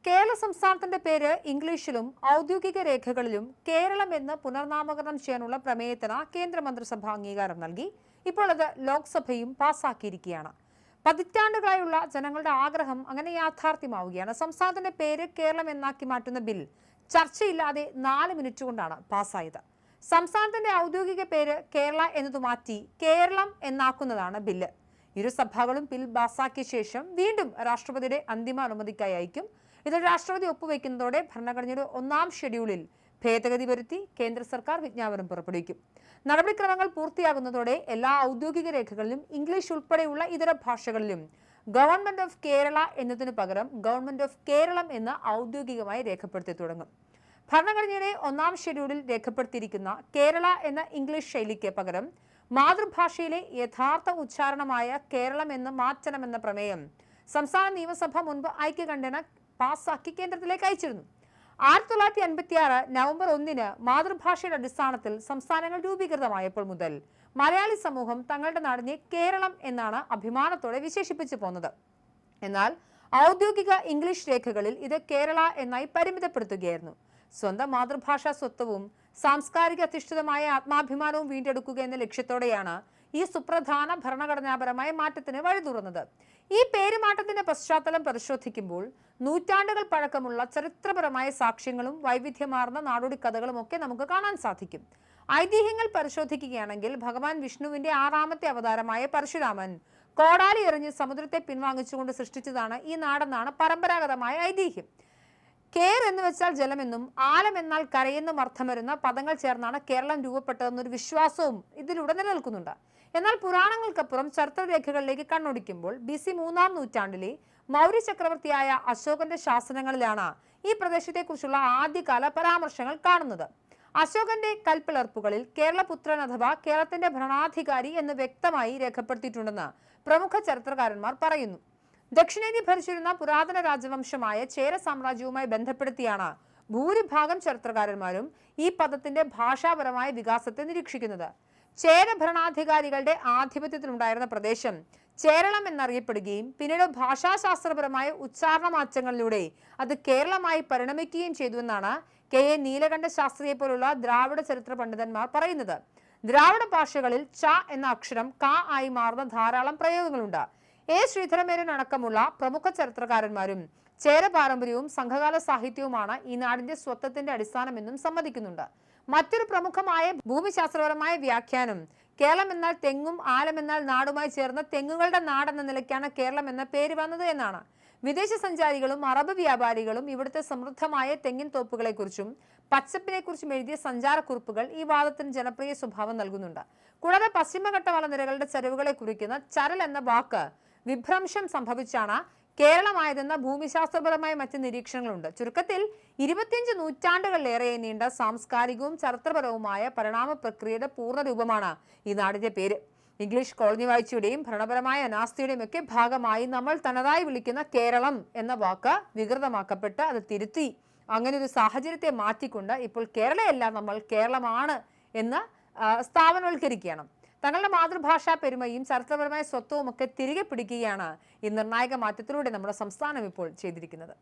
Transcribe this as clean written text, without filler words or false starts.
കേരള സംസ്ഥാനത്തിന്റെ പേര് ഇംഗ്ലീഷിലും ഔദ്യോഗിക രേഖകളിലും കേരളം എന്ന് പുനർനാമകരണം ചെയ്യാനുള്ള പ്രമേയത്തിന് കേന്ദ്രമന്ത്രിസഭ അംഗീകാരം നൽകി. ഇപ്പോൾ അത് ലോക്സഭയും പാസാക്കിയിരിക്കുകയാണ്. പതിറ്റാണ്ടുകളായുള്ള ജനങ്ങളുടെ ആഗ്രഹം അങ്ങനെ യാഥാർത്ഥ്യമാവുകയാണ്. സംസ്ഥാനത്തിന്റെ പേര് കേരളം എന്നാക്കി മാറ്റുന്ന ബിൽ ചർച്ചയില്ലാതെ 4 മിനിറ്റ് കൊണ്ടാണ് പാസ്സായത്. സംസ്ഥാനത്തിന്റെ ഔദ്യോഗിക പേര് കേരള എന്നത് മാറ്റി കേരളം എന്നാക്കുന്നതാണ് ബില്ല്. ഇരു സഭകളും ബിൽ പാസാക്കിയ ശേഷം വീണ്ടും രാഷ്ട്രപതിയുടെ അന്തിമ അനുമതിക്കായി അയക്കും. ഇതിൽ രാഷ്ട്രപതി ഒപ്പുവെക്കുന്നതോടെ ഭരണഘടനയുടെ 1-ാം ഷെഡ്യൂളിൽ ഭേദഗതി വരുത്തി കേന്ദ്ര സർക്കാർ വിജ്ഞാപനം പുറപ്പെടുവിക്കും. നടപടിക്രമങ്ങൾ പൂർത്തിയാകുന്നതോടെ എല്ലാ ഔദ്യോഗിക രേഖകളിലും ഇംഗ്ലീഷ് ഉൾപ്പെടെയുള്ള ഇതര ഭാഷകളിലും ഗവൺമെന്റ് ഓഫ് കേരള എന്നതിനു പകരം ഗവൺമെന്റ് ഓഫ് കേരളം എന്ന് ഔദ്യോഗികമായി രേഖപ്പെടുത്തി തുടങ്ങും. ഭരണഘടനയുടെ 1-ാം ഷെഡ്യൂളിൽ രേഖപ്പെടുത്തിയിരിക്കുന്ന കേരള എന്ന ഇംഗ്ലീഷ് ശൈലിക്ക് പകരം മാതൃഭാഷയിലെ യഥാർത്ഥ ഉച്ചാരണമായ കേരളം എന്ന് മാറ്റണമെന്ന പ്രമേയം സംസ്ഥാന നിയമസഭ മുൻപ് ഐക്യകണ്ഠേന പാസാക്കി കേന്ദ്രത്തിലേക്ക് അയച്ചിരുന്നു. 1956 നവംബർ 1-ന് മാതൃഭാഷയുടെ അടിസ്ഥാനത്തിൽ സംസ്ഥാനങ്ങൾ രൂപീകൃതമായപ്പോൾ മുതൽ മലയാളി സമൂഹം തങ്ങളുടെ നാടിനെ കേരളം എന്നാണ് അഭിമാനത്തോടെ വിശേഷിപ്പിച്ചു പോന്നത്. എന്നാൽ ഔദ്യോഗിക ഇംഗ്ലീഷ് രേഖകളിൽ ഇത് കേരള എന്നായി പരിമിതപ്പെടുത്തുകയായിരുന്നു. സ്വന്തം മാതൃഭാഷാ സ്വത്വവും സാംസ്കാരിക അധിഷ്ഠിതമായ ആത്മാഭിമാനവും വീണ്ടെടുക്കുക എന്ന ലക്ഷ്യത്തോടെയാണ് ഈ സുപ്രധാന ഭരണഘടനാപരമായ മാറ്റത്തിന് വഴി തുറന്നത്. ഈ പേരുമാറ്റത്തിന്റെ പശ്ചാത്തലം പരിശോധിക്കുമ്പോൾ നൂറ്റാണ്ടുകൾ പഴക്കമുള്ള ചരിത്രപരമായ സാക്ഷ്യങ്ങളും വൈവിധ്യമാർന്ന നാടോടി കഥകളും ഒക്കെ നമുക്ക് കാണാൻ സാധിക്കും. ഐതിഹ്യങ്ങൾ പരിശോധിക്കുകയാണെങ്കിൽ ഭഗവാൻ വിഷ്ണുവിന്റെ 6-ാമത്തെ അവതാരമായ പരശുരാമൻ കോടാലി എറിഞ്ഞ് സമുദ്രത്തെ പിൻവാങ്ങിച്ചുകൊണ്ട് സൃഷ്ടിച്ചതാണ് ഈ നാടെന്നാണ് പരമ്പരാഗതമായ ഐതിഹ്യം. കേർ എന്ന് വെച്ചാൽ ജലമെന്നും ആലം എന്നാൽ കരയെന്നും അർത്ഥം വരുന്ന പദങ്ങൾ ചേർന്നാണ് കേരളം രൂപപ്പെട്ടതെന്നൊരു വിശ്വാസവും ഇതിലൂടെ നിലനിൽക്കുന്നുണ്ട്. എന്നാൽ പുരാണങ്ങൾക്കപ്പുറം ചരിത്രരേഖകളിലേക്ക് കണ്ണോടിക്കുമ്പോൾ BC 3-ാം നൂറ്റാണ്ടിലെ മൗര്യ ചക്രവർത്തിയായ അശോകന്റെ ശാസനങ്ങളിലാണ് ഈ പ്രദേശത്തെക്കുറിച്ചുള്ള ആദ്യകാല പരാമർശങ്ങൾ കാണുന്നത്. അശോകന്റെ കൽപ്പിളർപ്പുകളിൽ കേരളപുത്രൻ അഥവാ കേരളത്തിന്റെ ഭരണാധികാരി എന്ന് വ്യക്തമായി രേഖപ്പെടുത്തിയിട്ടുണ്ടെന്ന് പ്രമുഖ ചരിത്രകാരന്മാർ പറയുന്നു. ദക്ഷിണേന്ത്യ ഭരിച്ചിരുന്ന പുരാതന രാജവംശമായ ചേര സാമ്രാജ്യവുമായി ബന്ധപ്പെടുത്തിയാണ് ഭൂരിഭാഗം ചരിത്രകാരന്മാരും ഈ പദത്തിന്റെ ഭാഷാപരമായ വികാസത്തെ നിരീക്ഷിക്കുന്നത്. ചേര ഭരണാധികാരികളുടെ ആധിപത്യത്തിലുണ്ടായിരുന്ന പ്രദേശം ചേരളം എന്നറിയപ്പെടുകയും പിന്നീട് ഭാഷാശാസ്ത്രപരമായ ഉച്ചാരണ മാറ്റങ്ങളിലൂടെ അത് കേരളമായി പരിണമിക്കുകയും ചെയ്തുവെന്നാണ് KA നീലകണ്ഠ ശാസ്ത്രിയെ പോലുള്ള ദ്രാവിഡ ചരിത്ര പണ്ഡിതന്മാർ പറയുന്നത്. ദ്രാവിഡ ഭാഷകളിൽ ച എന്ന അക്ഷരം ക ആയി മാറുന്ന ധാരാളം പ്രയോഗങ്ങളുണ്ട്. ശ്രീധരമേനോൻ അടക്കമുള്ള പ്രമുഖ ചരിത്രകാരന്മാരും ചേര പാരമ്പര്യവും സംഘകാല സാഹിത്യവുമാണ് ഈ നാടിന്റെ സ്വത്വത്തിന്റെ അടിസ്ഥാനമെന്നും സമ്മതിക്കുന്നുണ്ട്. മറ്റൊരു പ്രമുഖമായ ഭൂമിശാസ്ത്രപരമായ വ്യാഖ്യാനം കേരളം എന്നാൽ തെങ്ങും ആലം എന്നാൽ നാടുമായി ചേർന്ന തെങ്ങുകളുടെ നാടെന്ന നിലയ്ക്കാണ് കേരളം എന്ന പേര് വന്നത് എന്നാണ്. വിദേശ സഞ്ചാരികളും അറബ് വ്യാപാരികളും ഇവിടുത്തെ സമൃദ്ധമായ തെങ്ങിൻ തോപ്പുകളെക്കുറിച്ചും പച്ചപ്പിനെക്കുറിച്ചും എഴുതിയ സഞ്ചാരക്കുറിപ്പുകൾ ഈ വാദത്തിന് ജനപ്രിയ സ്വഭാവം നൽകുന്നുണ്ട്. കൂടാതെ പശ്ചിമഘട്ട മലനിരകളുടെ ചരിവുകളെ കുറിക്കുന്ന ചരൽ എന്ന വാക്ക് വിഭ്രംശം സംഭവിച്ചാണ് കേരളമായതെന്ന ഭൂമിശാസ്ത്രപരമായ മറ്റ് നിരീക്ഷണങ്ങളുണ്ട്. ചുരുക്കത്തിൽ 25 നൂറ്റാണ്ടുകളിലേറെ നീണ്ട സാംസ്കാരികവും ചരിത്രപരവുമായ പരിണാമ പ്രക്രിയയുടെ പൂർണ്ണരൂപമാണ് ഈ നാടിന്റെ പേര്. ഇംഗ്ലീഷ് കോളനി വാഴ്ചയുടെയും ഭരണപരമായ അനാസ്ഥയുടെയും ഒക്കെ ഭാഗമായി നമ്മൾ തനതായി വിളിക്കുന്ന കേരളം എന്ന വാക്ക് വികൃതമാക്കപ്പെട്ട് അത് തിരുത്തി അങ്ങനെ ഒരു സാഹചര്യത്തെ മാറ്റിക്കൊണ്ട് ഇപ്പോൾ കേരളയല്ല നമ്മൾ കേരളമാണ് എന്ന് സ്ഥാപനവൽക്കരിക്കുകയാണ്. തങ്ങളുടെ മാതൃഭാഷാ പെരുമയും ചരിത്രപരമായ സ്വത്വവും ഒക്കെ തിരികെ പിടിക്കുകയാണ് ഈ നിർണായക മാറ്റത്തിലൂടെ നമ്മുടെ സംസ്ഥാനം ഇപ്പോൾ ചെയ്തിരിക്കുന്നത്.